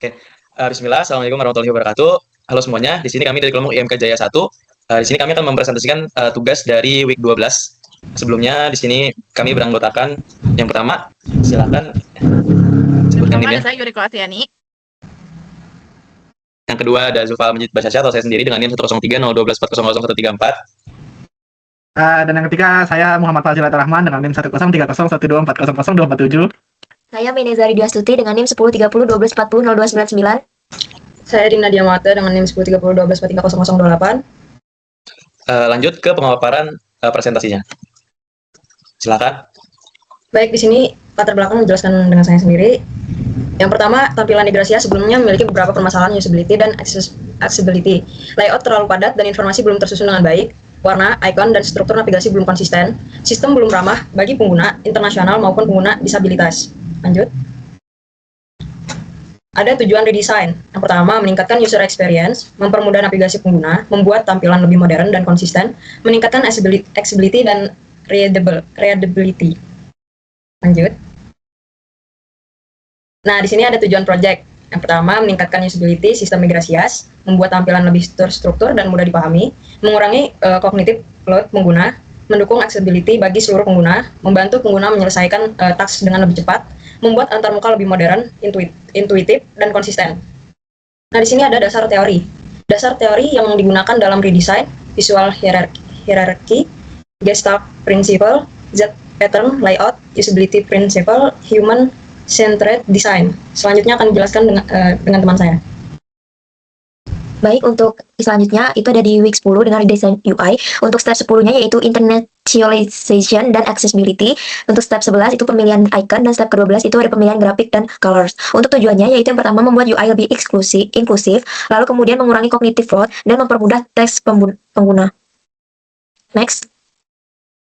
Oke, Bismillah, Assalamualaikum warahmatullahi wabarakatuh. Halo semuanya, di sini kami dari kelompok IMK Jaya 1. Di sini kami akan mempresentasikan tugas dari week 12. Sebelumnya di sini kami beranggotakan yang pertama, silakan sebutkan Pertama ada NIM-nya. saya Yuriko Astiani. Yang kedua ada Zulfa Majid Basyasya atau saya sendiri dengan NIM 103 Dan yang ketiga, saya Muhammad Fazil Rahman dengan NIM 103012400240027. Saya Menezari Diastuti dengan NIM 103012400299. Saya Rina Diamata dengan NIM 103012430028. Lanjut ke pemaparan presentasinya. Silakan. Baik, di sini latar belakang menjelaskan dengan saya sendiri. Yang pertama, tampilan di Gracia sebelumnya memiliki beberapa permasalahan usability dan accessibility. Layout terlalu padat dan informasi belum tersusun dengan baik. Warna, icon, dan struktur navigasi belum konsisten. Sistem belum ramah bagi pengguna internasional maupun pengguna disabilitas. Lanjut. Ada tujuan redesign. Yang pertama, meningkatkan user experience, mempermudah navigasi pengguna, membuat tampilan lebih modern dan konsisten, meningkatkan accessibility dan readability. Lanjut. Nah, di sini ada tujuan project. Yang pertama, meningkatkan usability sistem migrasias, membuat tampilan lebih terstruktur dan mudah dipahami, mengurangi cognitive load pengguna, mendukung accessibility bagi seluruh pengguna, membantu pengguna menyelesaikan task dengan lebih cepat, membuat antarmuka lebih modern, intuitif, dan konsisten. Nah, di sini ada dasar teori. Dasar teori yang digunakan dalam redesign, visual hierarchy, Gestalt principle, Z pattern, layout, usability principle, human centered design. Selanjutnya akan dijelaskan dengan teman saya. Baik, untuk selanjutnya itu ada di week 10 dengan desain UI. Untuk step 10-nya yaitu internationalization dan accessibility. Untuk step 11 itu pemilihan icon, dan step ke-12 itu ada pemilihan grafik dan colors. Untuk tujuannya yaitu yang pertama membuat UI lebih inklusif, lalu kemudian mengurangi cognitive load dan mempermudah teks pengguna. Next.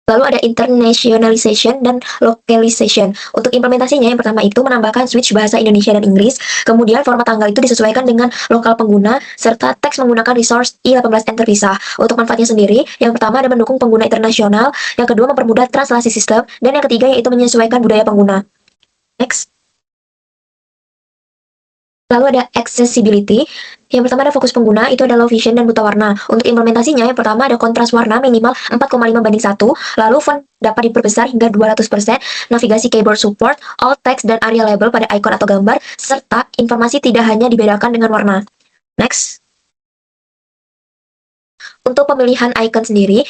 Lalu ada internationalization dan localization. Untuk implementasinya, yang pertama itu menambahkan switch bahasa Indonesia dan Inggris, kemudian format tanggal itu disesuaikan dengan lokal pengguna, serta teks menggunakan resource I18 yang terpisah. Untuk manfaatnya sendiri, yang pertama ada mendukung pengguna internasional, yang kedua mempermudah translasi sistem, dan yang ketiga yaitu menyesuaikan budaya pengguna. Next. Lalu ada accessibility. Yang pertama ada fokus pengguna, itu ada low vision dan buta warna. Untuk implementasinya, yang pertama ada kontras warna minimal 4,5:1, lalu font dapat diperbesar hingga 200%, navigasi keyboard support, all text dan area label pada icon atau gambar, serta informasi tidak hanya dibedakan dengan warna. Next. Untuk pemilihan icon sendiri,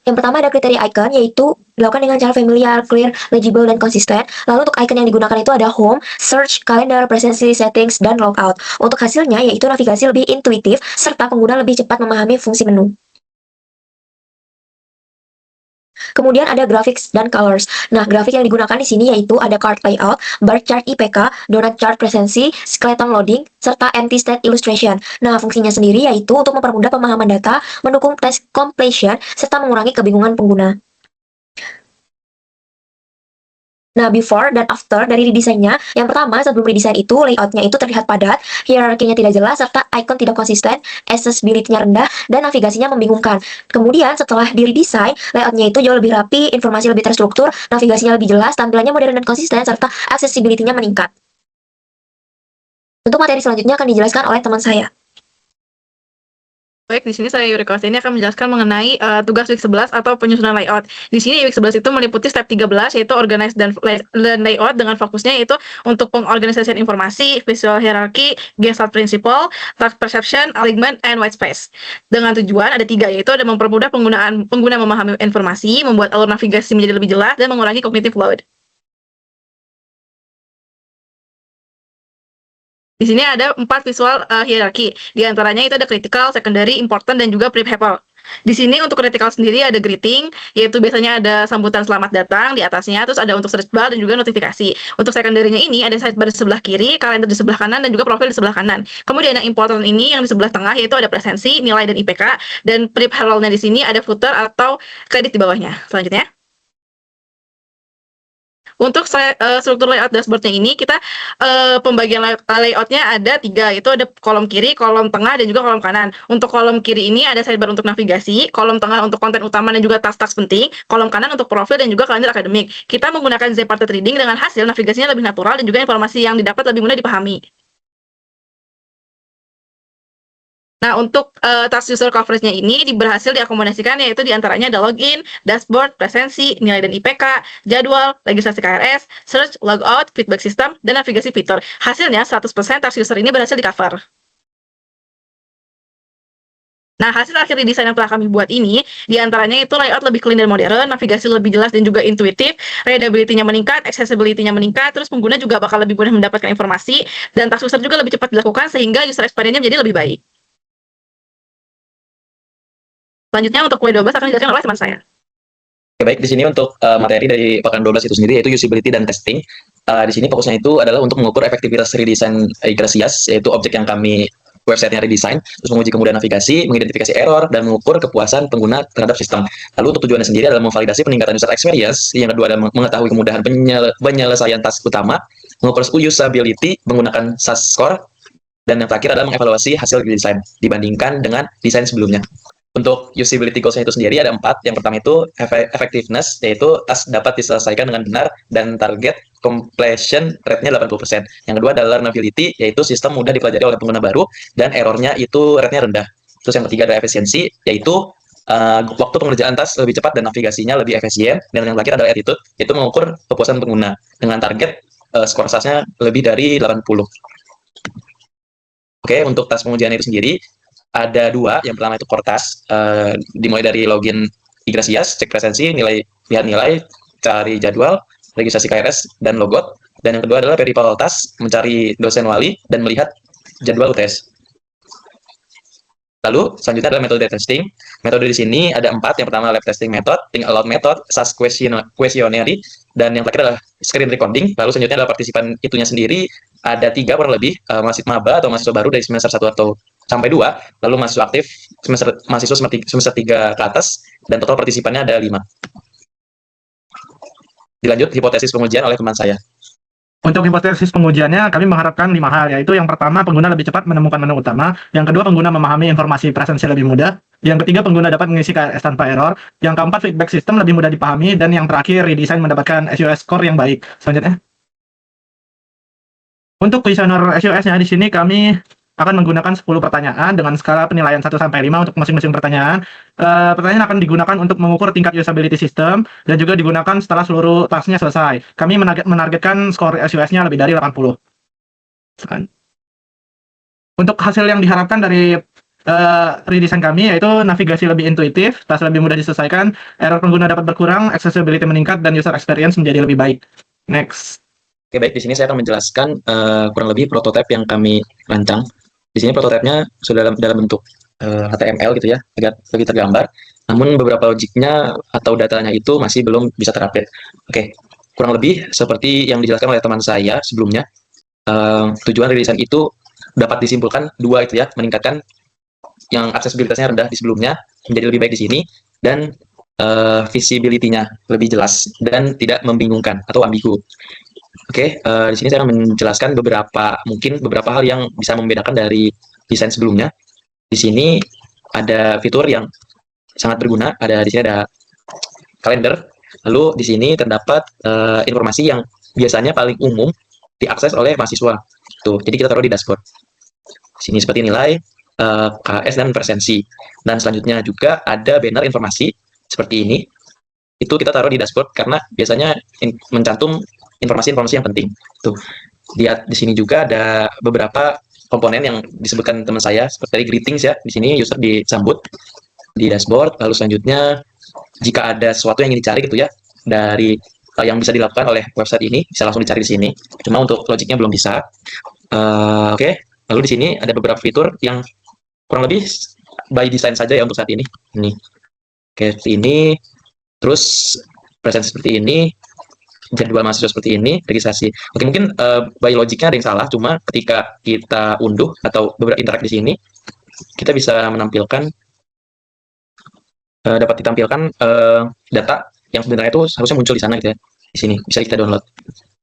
yang pertama ada kriteria icon, yaitu dilakukan dengan cara familiar, clear, legible, dan konsisten. Lalu untuk icon yang digunakan itu ada home, search, calendar, presensi, settings, dan logout. Untuk hasilnya yaitu navigasi lebih intuitif, serta pengguna lebih cepat memahami fungsi menu. Kemudian ada graphics dan colors. Nah, grafik yang digunakan di sini yaitu ada card layout, bar chart IPK, donut chart presensi, skeleton loading, serta empty state illustration. Nah, fungsinya sendiri yaitu untuk mempermudah pemahaman data, mendukung task completion, serta mengurangi kebingungan pengguna. Nah, before dan after dari redesainnya, yang pertama sebelum redesign itu layoutnya itu terlihat padat, hierarkinya tidak jelas, serta icon tidak konsisten, accessibility-nya rendah, dan navigasinya membingungkan. Kemudian setelah di redesign, layoutnya itu jauh lebih rapi, informasi lebih terstruktur, navigasinya lebih jelas, tampilannya modern dan konsisten, serta accessibility-nya meningkat. Untuk materi selanjutnya akan dijelaskan oleh teman saya. Baik, di sini saya Yuriko Astiani akan menjelaskan mengenai tugas week 11 atau penyusunan layout. Di sini week 11 itu meliputi step 13 yaitu organize dan layout dengan fokusnya yaitu untuk pengorganisasian informasi, visual hierarchy, Gestalt principle, task perception, alignment, and white space. Dengan tujuan ada 3 yaitu ada mempermudah pengguna memahami informasi, membuat alur navigasi menjadi lebih jelas, dan mengurangi cognitive load. Di sini ada 4 visual hierarchy. Di antaranya itu ada critical, secondary, important, dan juga preferable. Di sini untuk critical sendiri ada greeting, yaitu biasanya ada sambutan selamat datang di atasnya, terus ada untuk search bar dan juga notifikasi. Untuk secondary-nya ini ada sidebar di sebelah kiri, kalender di sebelah kanan, dan juga profil di sebelah kanan. Kemudian yang important ini yang di sebelah tengah yaitu ada presensi, nilai, dan IPK, dan preferable-nya di sini ada footer atau kredit di bawahnya. Selanjutnya. Untuk struktur layout dashboard-nya ini, kita pembagian layout-nya ada 3, yaitu ada kolom kiri, kolom tengah, dan juga kolom kanan. Untuk kolom kiri ini ada sidebar untuk navigasi, kolom tengah untuk konten utama dan juga task-task penting, kolom kanan untuk profil dan juga kalender akademik. Kita menggunakan Z-Parted Reading dengan hasil navigasinya lebih natural dan juga informasi yang didapat lebih mudah dipahami. Nah, untuk task user coverage-nya ini berhasil diakomodasikan, yaitu diantaranya ada login, dashboard, presensi, nilai dan IPK, jadwal, registrasi KRS, search, logout, feedback system, dan navigasi fitur. Hasilnya 100% task user ini berhasil di-cover. Nah, hasil akhir desain yang telah kami buat ini, diantaranya itu layout lebih clean dan modern, navigasi lebih jelas dan juga intuitif, readability-nya meningkat, accessibility-nya meningkat, terus pengguna juga bakal lebih mudah mendapatkan informasi, dan task user juga lebih cepat dilakukan sehingga user experience-nya menjadi lebih baik. Selanjutnya untuk W12 akan dijelaskan oleh teman saya. Oke, baik, di sini untuk materi dari pekan 12 itu sendiri yaitu usability dan testing. Di sini fokusnya itu adalah untuk mengukur efektivitas redesign Yggdrasias, yaitu objek yang kami website-nya redesign, terus menguji kemudahan navigasi, mengidentifikasi error, dan mengukur kepuasan pengguna terhadap sistem. Lalu untuk tujuannya sendiri adalah memvalidasi peningkatan user experience, yang kedua adalah mengetahui kemudahan penyelesaian task utama, mengukur usability menggunakan SAS score, dan yang terakhir adalah mengevaluasi hasil desain dibandingkan dengan desain sebelumnya. Untuk usability goals-nya itu sendiri ada 4. Yang pertama itu effectiveness, yaitu task dapat diselesaikan dengan benar dan target completion rate-nya 80%. Yang kedua adalah learnability, yaitu sistem mudah dipelajari oleh pengguna baru dan errornya itu rate-nya rendah. Terus yang ketiga adalah efisiensi, yaitu waktu pengerjaan task lebih cepat dan navigasinya lebih efisien. Dan yang terakhir adalah attitude, yaitu mengukur kepuasan pengguna dengan target skor SAS-nya lebih dari 80. Oke, untuk task pengujian itu sendiri ada 2. Yang pertama itu core task, dimulai dari login Yggdrasias, cek presensi, lihat nilai, cari jadwal, registrasi KRS, dan logout. Dan yang kedua adalah peripheral task, mencari dosen wali dan melihat jadwal UTS. Lalu selanjutnya adalah metode testing. Metode di sini ada 4. Yang pertama lab testing method, think aloud method, SAS questionnaire, dan yang terakhir adalah screen recording. Lalu selanjutnya adalah partisipan itunya sendiri ada 3 kurang lebih, masih maba atau mahasiswa baru dari semester 1 atau sampai 2, lalu mahasiswa aktif mahasiswa semester 3 ke atas, dan total partisipannya ada 5. Dilanjut hipotesis pengujian oleh teman saya. Untuk hipotesis pengujiannya, kami mengharapkan 5 hal, yaitu yang pertama, pengguna lebih cepat menemukan menu utama, yang kedua, pengguna memahami informasi presensi lebih mudah, yang ketiga, pengguna dapat mengisi KRS tanpa error, yang keempat, feedback system lebih mudah dipahami, dan yang terakhir, redesign mendapatkan SUS score yang baik. Selanjutnya. Untuk kuesioner SUS-nya di sini kami akan menggunakan 10 pertanyaan dengan skala penilaian 1-5 untuk masing-masing pertanyaan. Pertanyaan akan digunakan untuk mengukur tingkat usability system dan juga digunakan setelah seluruh tasknya selesai. Kami menargetkan skor SUS-nya lebih dari 80. Untuk hasil yang diharapkan dari redesign kami yaitu navigasi lebih intuitif, task lebih mudah diselesaikan, error pengguna dapat berkurang, accessibility meningkat, dan user experience menjadi lebih baik. Next. Oke, baik, di sini saya akan menjelaskan kurang lebih prototipe yang kami rancang. Di sini prototipenya sudah dalam bentuk HTML gitu ya, agak lebih tergambar. Namun beberapa logiknya atau datanya itu masih belum bisa terupdate. Oke, kurang lebih seperti yang dijelaskan oleh teman saya sebelumnya. Tujuan redesign itu dapat disimpulkan 2 itu ya, meningkatkan yang aksesibilitasnya rendah di sebelumnya menjadi lebih baik di sini, dan visibility-nya lebih jelas dan tidak membingungkan atau ambigu. Oke, di sini saya akan menjelaskan beberapa hal yang bisa membedakan dari desain sebelumnya. Di sini ada fitur yang sangat berguna. Di sini ada kalender. Lalu di sini terdapat informasi yang biasanya paling umum diakses oleh mahasiswa. Tuh, jadi kita taruh di dashboard. Di sini seperti nilai, KS dan presensi. Dan selanjutnya juga ada banner informasi seperti ini. Itu kita taruh di dashboard karena biasanya mencantum informasi-informasi yang penting. Tuh. Di sini juga ada beberapa komponen yang disebutkan teman saya seperti tadi greetings ya. Di sini user disambut di dashboard. Lalu selanjutnya jika ada sesuatu yang ingin dicari gitu ya dari yang bisa dilakukan oleh website ini bisa langsung dicari di sini. Cuma untuk logiknya belum bisa. Oke. Lalu di sini ada beberapa fitur yang kurang lebih by design saja ya untuk saat ini. Ini. Oke, seperti ini. Terus presentasi seperti ini, jadwal mahasiswa seperti ini, registrasi. Oke, mungkin by logiknya ada yang salah, cuma ketika kita unduh atau beberapa interak di sini, kita bisa menampilkan, dapat ditampilkan data yang sebenarnya itu harusnya muncul di sana gitu ya. Di sini bisa kita download.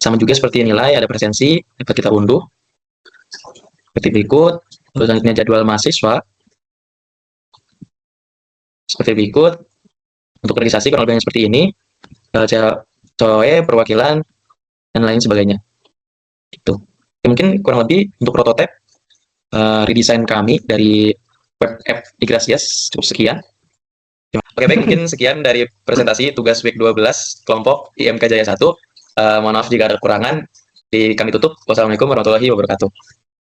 Sama juga seperti nilai, ada presensi, dapat kita unduh. Seperti berikut, lalu selanjutnya jadwal mahasiswa. Seperti berikut. Untuk registrasi kurang lebih seperti ini, perwakilan, dan lain sebagainya. Itu. Mungkin kurang lebih untuk prototipe redesign kami dari web app Igrasias. Cukup sekian. Oke, baik, mungkin sekian dari presentasi tugas week 12 kelompok IMK Jaya 1. Mohon maaf jika ada kekurangan. Kami tutup. Wassalamualaikum warahmatullahi wabarakatuh.